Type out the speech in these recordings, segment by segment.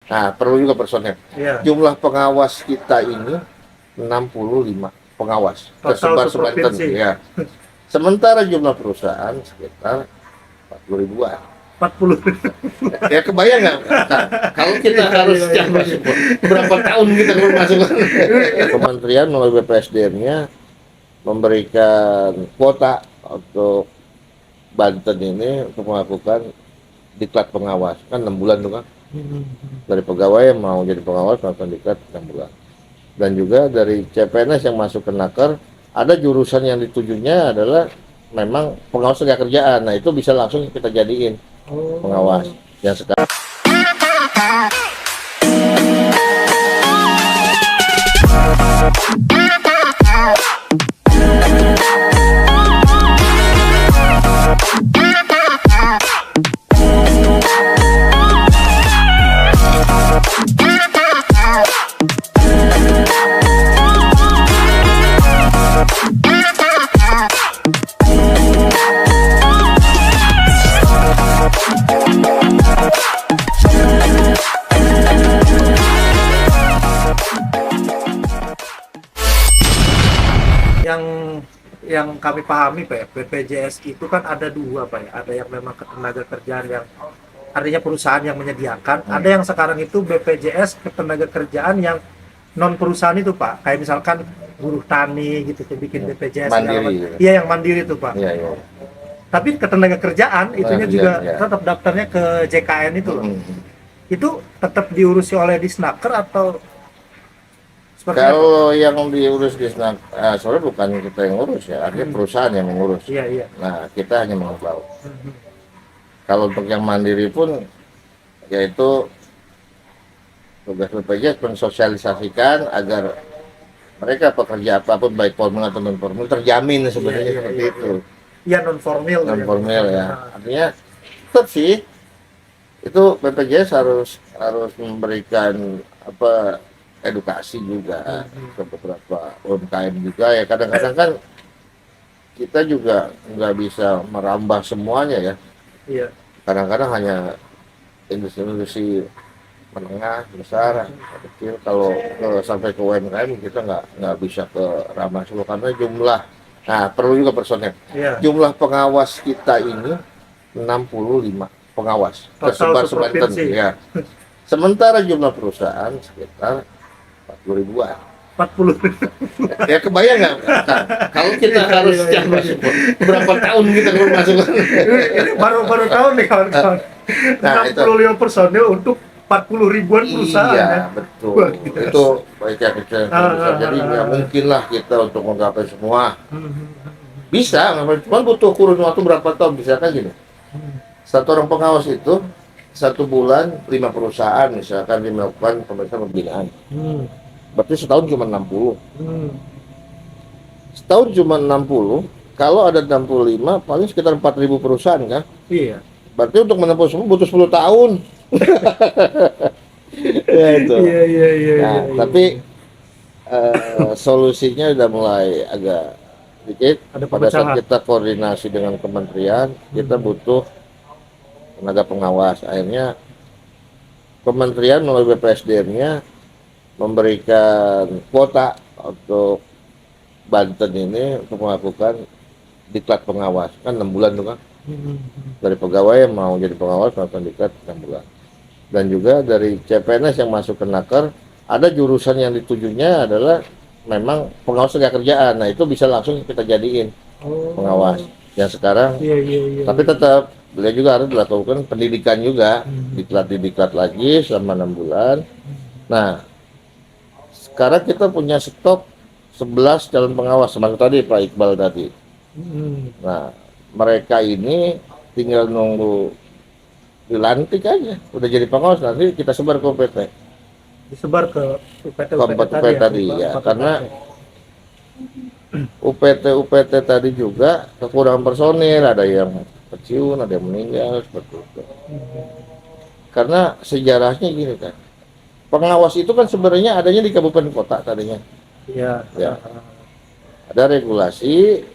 Nah, perlu juga personel. Iya. Jumlah pengawas kita ini 65 pengawas Total tersebar sebanten seprovinsi ya. Sementara jumlah perusahaan sekitar 40 ribuan. 40. Ya kebayang nggak kalau kita harus campur support berapa tahun kita belum masuk. Kementerian melalui BPSDM-nya memberikan kuota untuk Banten ini untuk melakukan diklat pengawas kan 6 bulan tuh kan, dari pegawai yang mau jadi pengawas melakukan diklat 6 bulan, dan juga dari CPNS yang masuk ke Naker ada jurusan yang ditujunya adalah memang pengawas tenaga kerjaan. Nah itu bisa langsung kita jadiin pengawas yang sekarang. Yang kami pahami Pak ya, BPJS itu kan ada dua Pak ya, ada yang memang ketenaga kerjaan yang artinya perusahaan yang menyediakan, ada yang sekarang itu BPJS ketenaga kerjaan yang non perusahaan itu Pak, kayak misalkan buruh tani gitu tuh bikin BPJS Mandiri. iya yang mandiri itu Pak. Iya, iya. Tapi ketenaga kerjaan itunya juga tetap daftarnya ke JKN itu loh. Itu tetap diurusi oleh Disnaker atau kalau yang diurus di soalnya bukan kita yang ngurus ya, artinya perusahaan yang mengurus. Iya, iya. Nah, kita hanya mengetahui. Kalau untuk yang mandiri pun, yaitu tugas BPJS mensosialisasikan agar mereka pekerja apapun baik formal atau non formal terjamin sebenarnya seperti itu. Iya non formal. Non formal ya. Artinya tetap sih itu BPJS harus memberikan apa edukasi juga ke beberapa UMKM juga ya. Kadang-kadang kan kita juga nggak bisa merambah semuanya ya. Iya. Kadang-kadang hanya industri menengah, besar, kecil. Kalau sampai ke UMKM kita nggak bisa ke ramah seluruh karena jumlah. Nah perlu juga personel. Iya. Jumlah pengawas kita ini 65 pengawas tersebar sebanten ya. Sementara jumlah perusahaan sekitar 40 ribuan. 40. Ya kebayang nggak kalau kita harus campur support berapa tahun kita belum masuk. Ini baru tahun nih kawan-kawan. Nah, 65 personil untuk 40 ribuan perusahaan iya, ya. betul. Wah, Itu baiknya kecil. Jadi nggak mungkin lah kita untuk menggapai semua. Bisa, cuma butuh kurun waktu berapa tahun. Misalkan gini, satu orang pengawas itu 1 bulan 5 perusahaan misalkan dia melakukan pemeriksaan pembinaan. Berarti setahun cuma 60. Setahun cuma 60, kalau ada 65 paling sekitar 4.000 perusahaan kan? Iya. Berarti untuk menempuh semua butuh 10 tahun. Ya itu. Iya. Nah, tapi solusinya udah mulai agak sedikit. Pada saat kita koordinasi dengan kementerian, kita butuh tenaga pengawas. Akhirnya kementerian melalui BPSDM-nya memberikan kuota untuk Banten ini untuk melakukan diklat pengawas kan 6 bulan tuh kan, dari pegawai yang mau jadi pengawas melakukan diklat 6 bulan, dan juga dari CPNS yang masuk ke Naker ada jurusan yang ditujunya adalah memang pengawas tenaga kerjaan. Nah itu bisa langsung kita jadiin pengawas yang sekarang. Iya. Tapi tetap beliau juga harus dilakukan pendidikan juga, diklat lagi selama 6 bulan. Nah sekarang kita punya stok 11 calon pengawas seperti tadi Pak Iqbal tadi. Nah mereka ini tinggal nunggu dilantik aja, udah jadi pengawas, nanti kita sebar ke UPT. Disebar ke UPT tadi ya, karena UPT tadi juga kekurangan personil, ada yang pensiun, ada yang meninggal seperti itu. Karena sejarahnya gini kan, pengawas itu kan sebenarnya adanya di kabupaten kota tadinya. Iya. Ya. Ada regulasi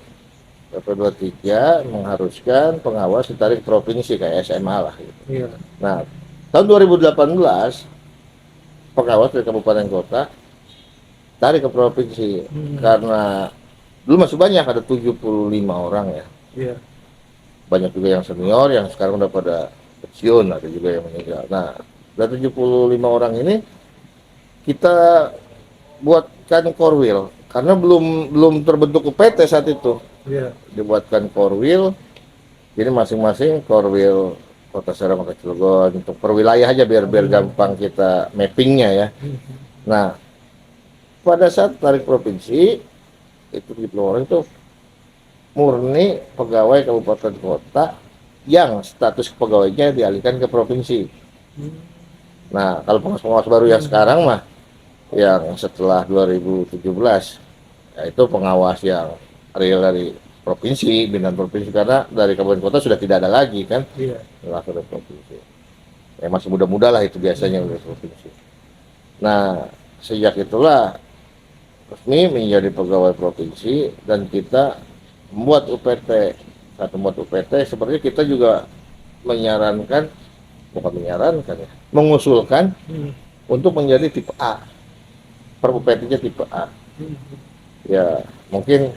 PP23 mengharuskan pengawas ditarik provinsi kayak SMA lah gitu. Iya. Nah, tahun 2018 pengawas dari kabupaten kota tarik ke provinsi. Karena dulu masih banyak, ada 75 orang ya. Iya. Banyak juga yang senior yang sekarang udah pada pensiun, ada juga yang meninggal. Nah, dari 75 orang ini kita buatkan korwil karena belum terbentuk UPT saat itu. Iya. Dibuatkan korwil, jadi masing-masing korwil Kota Serang, Kota Cilegon untuk per wilayah aja biar gampang kita mappingnya ya. Nah, pada saat tarik provinsi itu di orang itu murni pegawai kabupaten kota yang status pegawainya dialihkan ke provinsi. Nah, kalau pengawas-pengawas baru yang sekarang mah yang setelah 2017 ya itu pengawas yang real dari provinsi, binaan provinsi, karena dari kabupaten kota sudah tidak ada lagi kan. Iya. Langsung dari provinsi. Ya masih muda-muda lah itu biasanya dari provinsi. Nah, sejak itulah resmi menjadi pegawai provinsi dan kita membuat UPT. Saat membuat UPT seperti kita juga mengusulkan untuk menjadi tipe A. Per UPT-nya tipe A. Ya, mungkin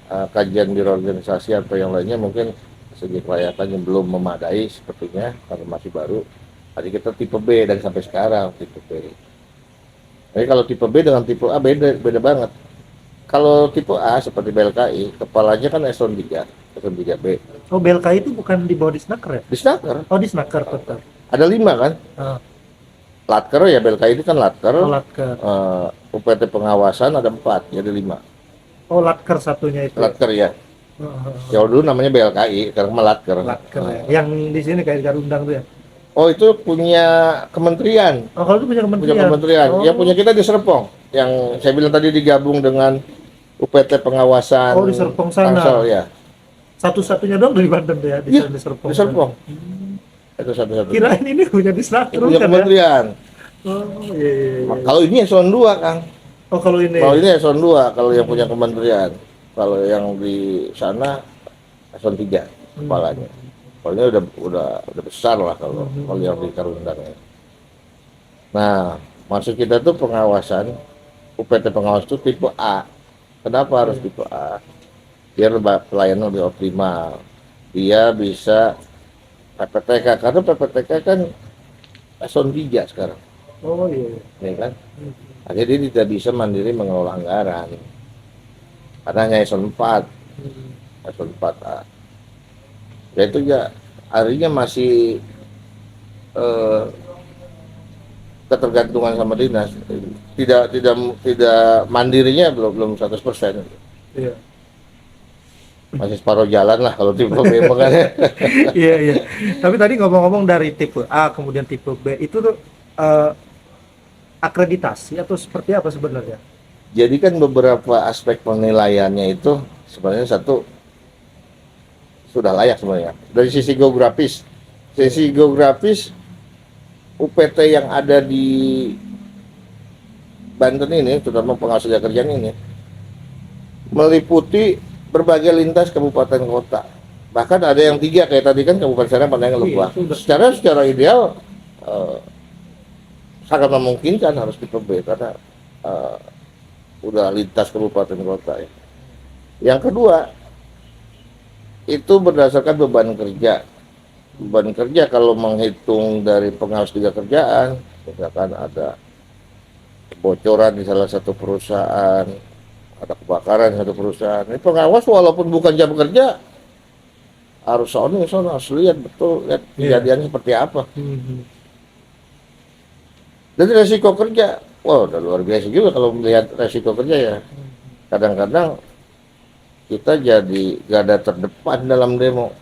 kajian biro organisasi atau yang lainnya mungkin segi kelayakan yang belum memadai sepertinya karena masih baru. Jadi kita tipe B dan sampai sekarang tipe B. Jadi kalau tipe B dengan tipe A beda banget. Kalau tipe A seperti BLKI, kepalanya kan eselon 3, eselon 3B. Oh, BLKI itu bukan di bawah Disnaker ya? Disnaker. Oh, Disnaker tetap. Ada 5 kan? Latker ya, BLKI itu kan Latker. Oh, Latker. UPT pengawasan ada 4, jadi 5. Oh, Latker satunya itu. Latker ya. Ya dulu namanya BLKI, sekarang mah Latker. Latker ya. Yang di sini kayak Garundang tuh ya. Oh, itu punya kementerian. Oh, kalau itu punya kementerian. Punya kementerian. Oh. Yang punya kita di Serpong. Yang saya bilang tadi digabung dengan UPT pengawasan. Oh, di Serpong sana. Tangsel, ya. Satu-satunya dong dari Banten ya, di Serpong. Di Serpong. Itu satu-satunya. Kirain ini punya Disnaker Punya kan kementerian. Ya? Oh, iya. Kalau ini eselon 2, Kang. Oh, kalau ini. Kalau ini eselon 2 kalau yang punya kementerian. Kalau yang di sana eselon 3 kepalanya. Kalau ini udah besar lah kalau yang di Karundang. Nah, maksud kita tuh pengawasan UPT pengawas itu tipe A. Kenapa harus tipe A? Biar pelayanan lebih optimal. Dia bisa PPTK, karena PPTK kan eselon 3 sekarang. Oh iya. Ya kan? Akhirnya dia tidak bisa mandiri mengelola anggaran. Karena hanya eselon 4. Eselon 4A. Ya itu ya artinya masih ketergantungan sama dinas. Tidak mandirinya belum 100%. Iya. Masih separuh jalan lah kalau tipe B kan. Iya. Tapi tadi ngomong-ngomong dari tipe A kemudian tipe B itu tuh akreditasi atau seperti apa sebenarnya? Jadi kan beberapa aspek penilaiannya itu sebenarnya satu sudah layak sebenarnya. Dari sisi geografis UPT yang ada di Banten ini, terutama pengawas kerja kerjaan ini, meliputi berbagai lintas kabupaten kota. Bahkan ada yang 3 kayak tadi kan Kabupaten Serang, Pandeglang, Lebak. Secara ideal sangat memungkinkan harus tipe B karena udah lintas kabupaten kota ya. Yang kedua itu berdasarkan beban kerja. Beban kerja kalau menghitung dari pengawas kerja kerjaan, misalkan ada kebocoran di salah satu perusahaan, ada kebakaran di satu perusahaan. Ini pengawas walaupun bukan jam kerja harus harus lihat betul lihat kejadiannya seperti apa. Dan resiko kerja, wah udah luar biasa juga kalau melihat resiko kerja ya. Kadang-kadang kita jadi garda terdepan dalam demo.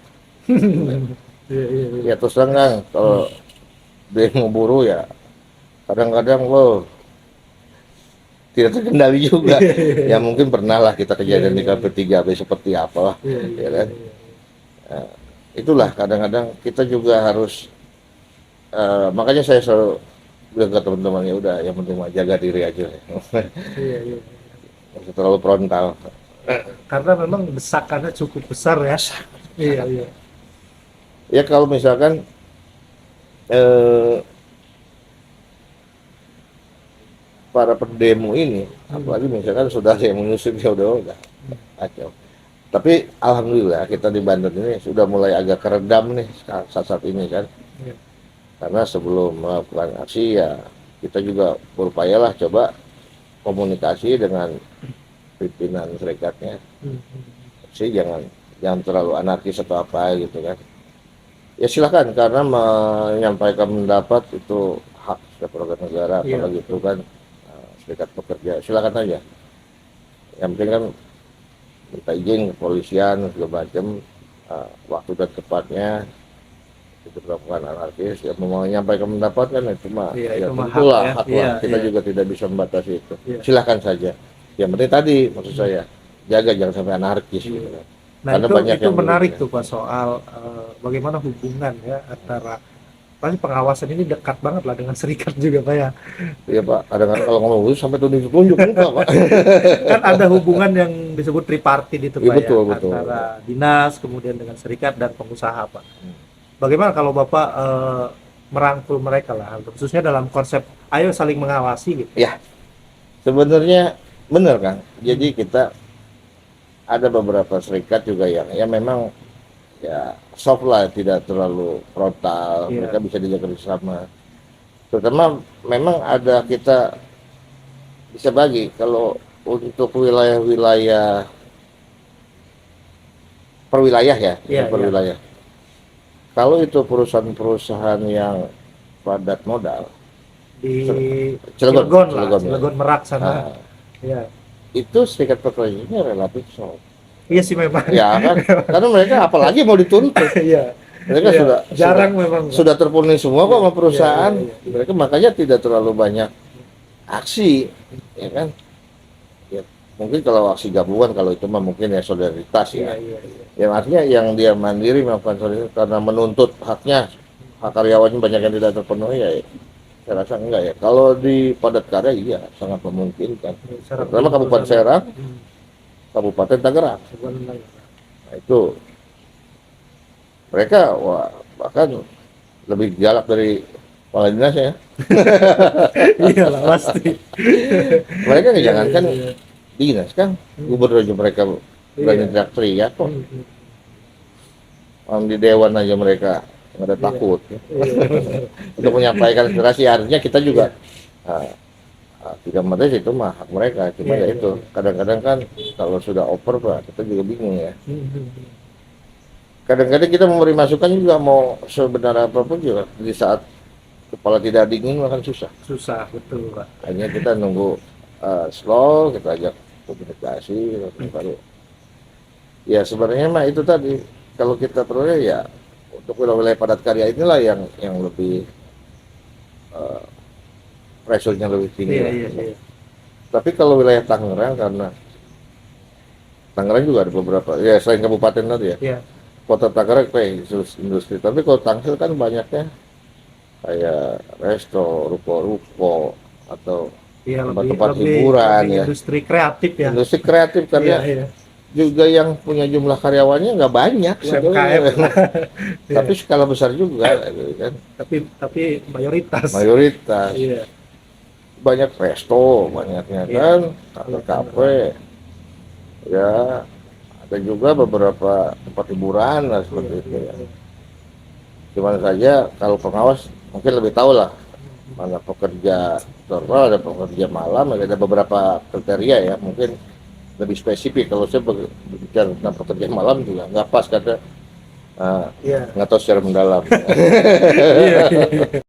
Ya terus terang kan kalau demo buruh ya kadang-kadang tidak terkendali juga. Ya mungkin pernah lah kita kejadian di KP3B seperti apalah, ya kan. Nah, itulah kadang-kadang kita juga harus makanya saya selalu bilang ke teman-teman ya udah yang penting jaga diri aja. Jangan terlalu frontal. Karena memang desakannya cukup besar ya. Iya. Ya kalau misalkan para pendemo ini, apalagi misalkan sudah ada yang menyusun ya udah kacau. Tapi alhamdulillah kita di Banten ini sudah mulai agak keredam nih saat ini kan. Iya. Karena sebelum melakukan aksi ya kita juga berupayalah coba komunikasi dengan pimpinan serikatnya. Sih jangan terlalu anarkis atau apa gitu kan. Ya silakan, karena menyampaikan pendapat itu hak setiap warga negara, Iya. apalagi itu kan serikat pekerja, silakan aja. Yang penting kan minta izin kepolisian segala macam, waktu dan tepatnya itu melakukan anarkis, ya mau menyampaikan pendapat kan itu mah Iya, ya itu mah tentulah hak ya. hak Iya, lah. Kita iya. juga tidak bisa membatasi itu. Iya. Silakan saja. Yang penting tadi maksud saya jaga jangan sampai anarkis Iya. gitu kan. Nah Karena itu banyak itu yang menarik begitu, tuh Pak, soal bagaimana hubungan ya antara pasti pengawasan ini dekat banget lah dengan serikat juga Pak ya. Iya Pak, kadang-kadang kalau ngomong itu sampai tunjuk-tunjuk enggak Pak. Kan ada hubungan yang disebut tripartit itu Iya, Pak betul, ya, betul. antara dinas kemudian dengan serikat dan pengusaha Pak. Bagaimana kalau Bapak merangkul mereka lah, khususnya dalam konsep ayo saling mengawasi gitu. Sebenarnya benar kan. Jadi kita ada beberapa serikat juga yang ya memang ya soft lah, tidak terlalu frontal. Iya. Mereka bisa dijaga bersama. Terutama memang ada kita bisa bagi kalau untuk wilayah-wilayah per wilayah ya, Iya, per iya. wilayah. Kalau itu perusahaan-perusahaan yang padat modal, Di Cilegon, Cilegon lah, Cilegon, ya. Cilegon Merak sana. Nah, Iya. itu serikat pekerjanya relatif soft. Iya sih memang. Ya kan, karena mereka apalagi mau dituntut, Iya. mereka Iya, sudah jarang memang. sudah terpenuhi semua kok sama perusahaan. Iya, iya, iya. Mereka makanya tidak terlalu banyak aksi, ya kan. Ya, mungkin kalau aksi gabungan, kalau itu mah mungkin ya solidaritas Iya, ya. iya, iya. Yang artinya yang dia mandiri melakukan solidaritas karena menuntut haknya, hak karyawannya banyak yang tidak terpenuhi ya. Saya rasa enggak ya. Kalau di padat karya iya sangat memungkinkan. Serap Terutama Kabupaten perusahaan. Serang, Hmm, Kabupaten Tangerang. sebenarnya. Nah, itu mereka wah bahkan lebih galak dari kepala dinasnya ya. Iya lah pasti. Mereka jangankan Iya, iya. dinas kan, gubernur aja mereka berani Iya. teriak kok. Hmm, hmm. Orang di dewan aja mereka nggak ada Iya. takut Iya. untuk menyampaikan aspirasi. Artinya kita juga tidak mereka itu mah hak mereka, cuma Iya, ya iya, itu iya. kadang-kadang kan kalau sudah over Pak, kita juga bingung ya. Hmm, hmm, hmm. Kadang-kadang kita memberi masukan juga mau sebenar apapun juga di saat kepala tidak dingin makan susah. Susah betul Pak. Hanya kita nunggu slow, kita ajak komunikasi baru. Ya sebenarnya mah itu tadi, kalau kita perlu ya untuk wilayah padat karya inilah yang lebih pressure-nya lebih tinggi. Iya, lah. iya, iya. Tapi kalau wilayah Tangerang, karena Tangerang juga ada beberapa ya selain kabupaten tadi ya. Iya. Kota Tangerang kayak industri, tapi kalau Tangsel kan banyaknya kayak resto, ruko-ruko atau Iya, tempat-tempat lebih hiburan lebih ya. industri kreatif ya. Industri kreatif Iya, karena iya. juga yang punya jumlah karyawannya nggak banyak UMKM. sebetulnya. Iya. Tapi skala besar juga gitu kan. Tapi mayoritas. Mayoritas Iya. banyak resto, banyaknya Iya. kan, kafe, ya ada juga beberapa tempat hiburan lah seperti itu ya. Cuman saja kalau pengawas mungkin lebih tahu lah mana pekerja normal, ada pekerja malam, ada beberapa kriteria ya, mungkin lebih spesifik. Kalau saya berbicara tentang pekerja malam juga nggak pas karena Iya. nggak tahu secara mendalam. Iya.